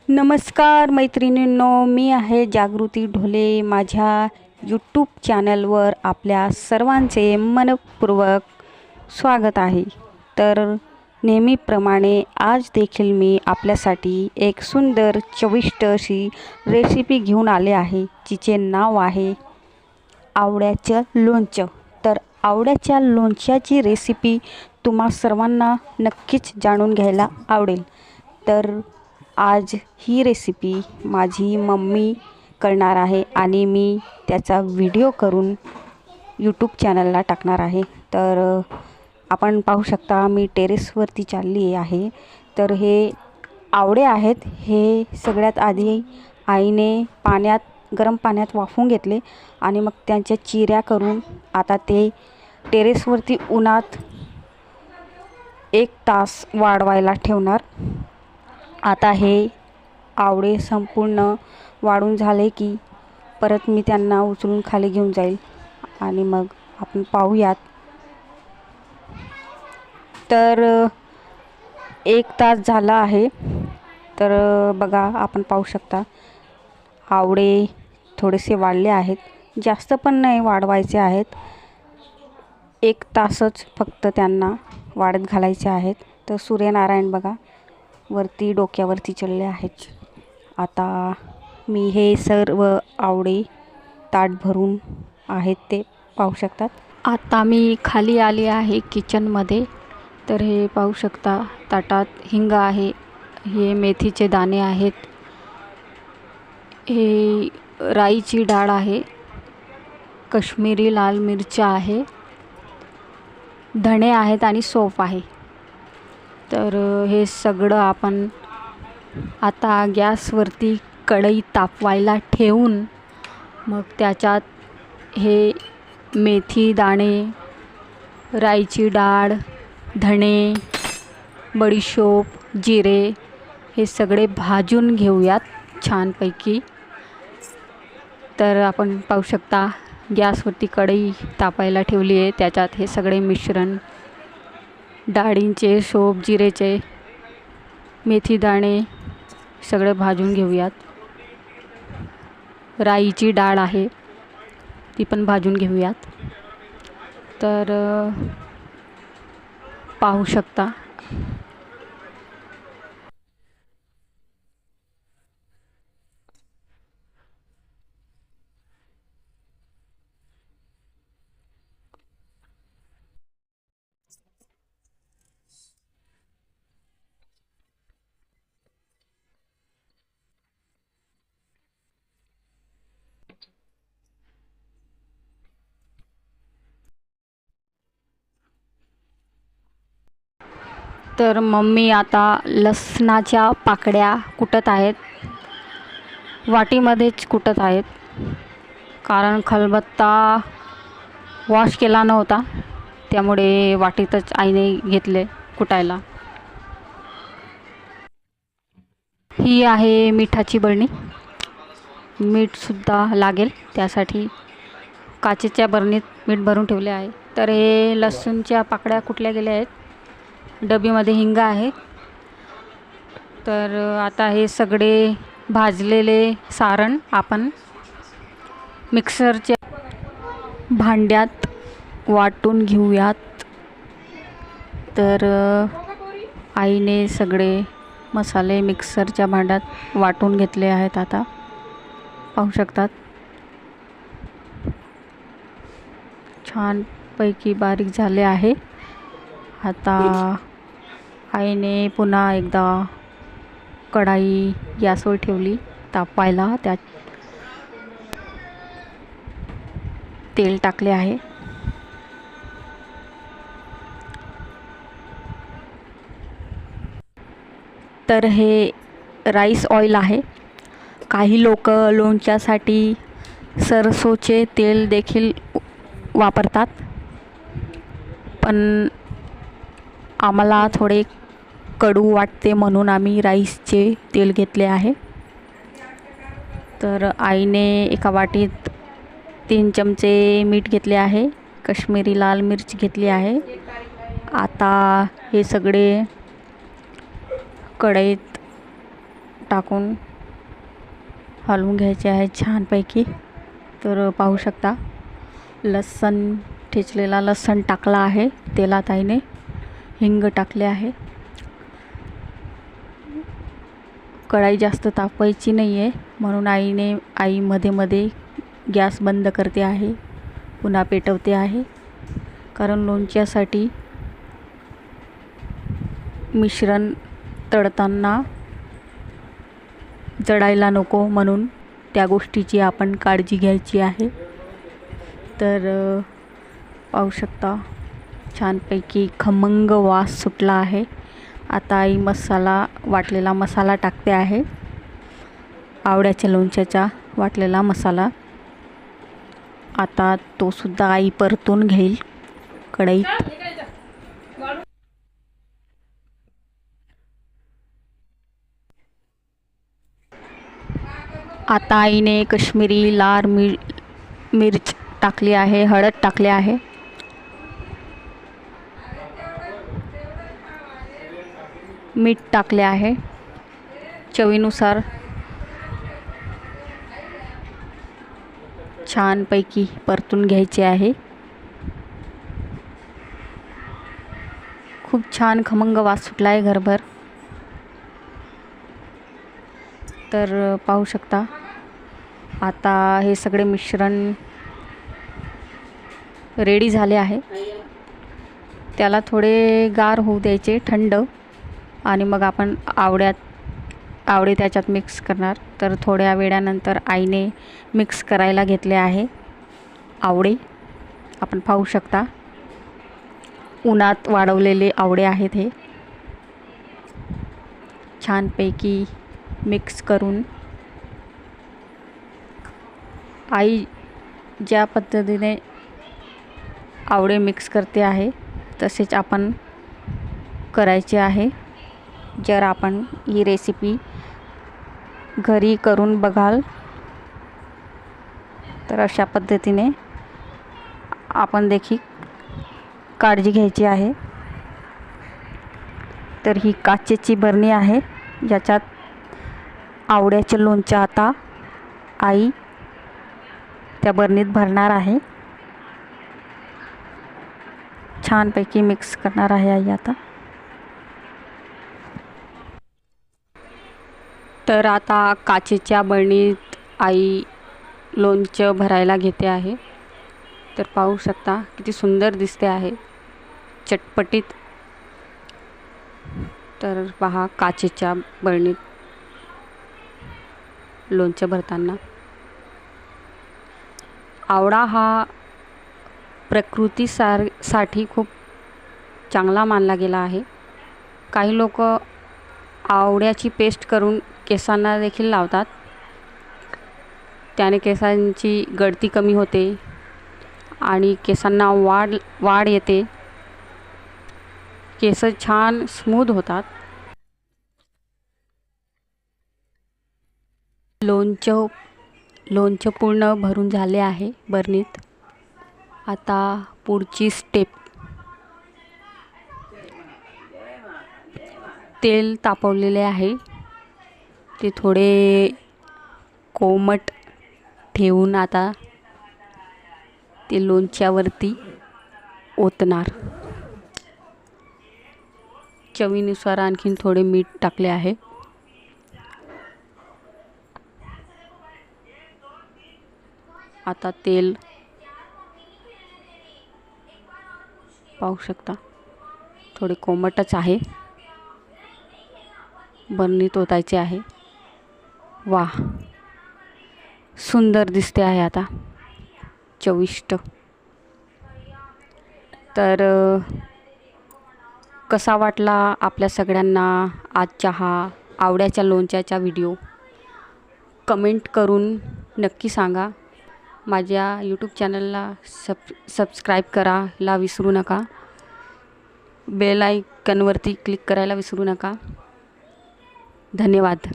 नमस्कार मैत्रिणींनो, मी आहे जागृती ढोले. माझ्या यूट्यूब चॅनलवर आपल्या सर्वांचे मनपूर्वक स्वागत आहे. तर नेहमीप्रमाणे आज देखील मी आपल्यासाठी एक सुंदर चविष्ट अशी रेसिपी घेऊन आले आहे, जिचे नाव आहे आवळ्याचं लोणचं. तर आवळ्याच्या लोणच्याची रेसिपी तुम्हा सर्वांना नक्कीच जाणून घ्यायला आवडेल. तर आज ही रेसिपी माझी मम्मी करणार आहे आणि मी त्याचा व्हिडिओ करून यूट्यूब चॅनलला टाकणार आहे. तर आपण पाहू शकता मी टेरेसवरती चालली आहे. तर हे आवळे आहेत, हे सगळ्यात आधी आईने गरम पाण्यात वाफवून घेतले आणि मग त्यांच्या चिऱ्या करून आता ते टेरेसवरती उन्हात 1 तास वाळवायला ठेवणार. आता हे आवळे संपूर्ण वाळून झाले की परत मी त्यांना उचलून खाली घेऊन जाईल आणि मग आपण पाहूयात. तर 1 तास झाला आहे. तर बघा, आपण पाहू शकता आवळे थोडेसे वाळले आहेत, जास्त पण नाही वाळवायचे आहेत. 1 तासच फक्त त्यांना वाळत घालायचे आहेत. तर सूर्यनारायण बघा वरती डोक्यावरती चढले आहेत. आता मी हे सर्व आवळे ताट भरून आहेत ते पाहू शकतात. आता मी खाली आले आहे किचनमध्ये. तर हे पाहू शकता ताटात हिंग आहे, हे मेथीचे दाणे आहेत, हे राईची डाळ आहे, काश्मीरी लाल मिरच्या आहे, धणे आहेत आणि सौंफ आहे. तर हे सगळं आपण आता गॅसवरती कढई तापवायला ठेवून मग त्याच्यात हे मेथी दाणे, राईची डाळ, धणे, बडीशोप, जिरे हे सगळे भाजून घेऊयात छानपैकी. तर आपण पाहू शकता गॅसवरती कढई तापायला ठेवली आहे. त्याच्यात हे सगळे मिश्रण डाळींचे, शोप, जिरेचे, मेथी दाणे सगळे भाजून घेऊयात. राईची डाळ आहे ती पण भाजून घेऊयात. तर पाहू शकता तर मम्मी आता लसणाच्या पाकळ्या कुटत आहेत, वाटीमध्येच कुटत आहेत. कारण खलबत्ता वॉश केला नव्हता, त्यामुळे वाटीतच आईने घेतले कुटायला. ही आहे मिठाची बरणी, मीठसुद्धा लागेल त्यासाठी काचेच्या बरणीत मीठ भरून ठेवले आहे. तर हे लसूणच्या पाकळ्या कुटल्या गेल्या आहेत, डबीमध्ये हिंग आहे. तर आता हे सगळे भाजलेले सारण आपण मिक्सरच्या भांड्यात वाटून घेऊयात. तर आईने सगळे मसाले मिक्सरच्या भांड्यात वाटून घेतले आहेत. आता पाहू शकतात छानपैकी बारीक झाले आहे. आता आईने पुन्हा एकदा कढाई गॅसवर ठेवली तापवायला. त्यात तेल टाकले आहे. तर हे राईस ऑइल आहे. काही लोक लोणच्यासाठी सरसोचे तेल देखील वापरतात, पण आम्हाला थोडे कडू वाटते म्हणून आम्ही राईसचे तेल घेतले आहे. तर आईने एका वाटीत 3 चमचे मीठ घेतले आहे, काश्मीरी लाल मिरची घेतली आहे. आता हे सगळे कढईत टाकून हलवून घ्यायचे आहे छानपैकी. तर पाहू शकता लसूण, ठेचलेला लसूण टाकला आहे तेलात आईने. हिंग टाकले आहे. कढाई जास्त तापवायची नाही आहे म्हणून आई मध्ये मध्ये गॅस बंद करते आहे, पुन्हा पेटवते आहे. कारण लोणच्यासाठी मिश्रण तळताना जळायला नको म्हणून त्या गोष्टीची आपण काळजी घ्यायची आहे. तर पाहू शकता छानपैकी खमंग वास सुटला आहे. आता आई वाटलेला मसाला टाकते आहे. आवळ्याच्या लोणच्याचा वाटलेला मसाला. आता तो सुद्धा आई परतून घेईल कढईत. आता आईने काश्मीरी लाल मिर्च टाकली आहे, हळद टाकली आहे. मीठ टाकले आहे चवीनुसार. छानपैकी परतून घ्यायचे आहे. खूप छान खमंग वास सुटला आहे घरभर. तर पाहू शकता आता हे सगळे मिश्रण रेडी झाले आहे. त्याला थोडे गार होऊ द्यायचे, थंड. आणि मग आपण आवळे त्याच्यात मिक्स करणार. तर थोड्या वेळानंतर आईने मिक्स करायला घेतले आहे आवळे. आपण पाहू शकता उन्हात वाळवलेले आवळे आहेत हे. छानपैकी मिक्स करून आई ज्या पद्धतीने आवळे मिक्स करते आहे तसेच आपण करायचे आहे. जर आपण ही रेसिपी घरी करून बघाल तर अशा पद्धतीने आपण देखील काळजी घ्यायची आहे. तर ही काचेची बरणी आहे ज्याच्यात आवळ्याचे लोणचे आता आई त्या बरणीत भरणार आहे. छानपैकी मिक्स करणार आहे आई आता. तर आता काचेच्या बरणीत आई लोणचं भरायला घेते आहे. तर पाहू शकता किती सुंदर दिसते आहे, चटपटीत. तर पहा काचेच्या बरणीत लोणचं भरताना. आवळा हा प्रकृतीसाठी खूप चांगला मानला गेला आहे. काही लोक आवळ्याची पेस्ट करून केसांना देखील लावतात. त्याने केसांची गळती कमी होते आणि केसांना वाढ येते. केस छान स्मूथ होतात. लोणचं पूर्ण भरून झाले आहे बरणीत. आता पुढची स्टेप, तेल तापवलेले आहे ते थोडे कोमट ठेवून आता ते लोणच्यावरती ओतणार. चवीनुसार आणखीन थोडे मीठ टाकले आहे. आता तेल पाहू शकता थोडे कोमटच आहे. बरणीत ओतायचे आहे. वाह, सुंदर दिसते आहे आता, चविष्ट. तर कसा वाटला आपल्या सगळ्यांना आजचा हा आवळ्याच्या लोणच्याचा व्हिडिओ कमेंट करून नक्की सांगा. माझ्या यूट्यूब चॅनलला सबस्क्राईब करायला विसरू नका. बेल आयकॉनवरती क्लिक करायला विसरू नका. धन्यवाद.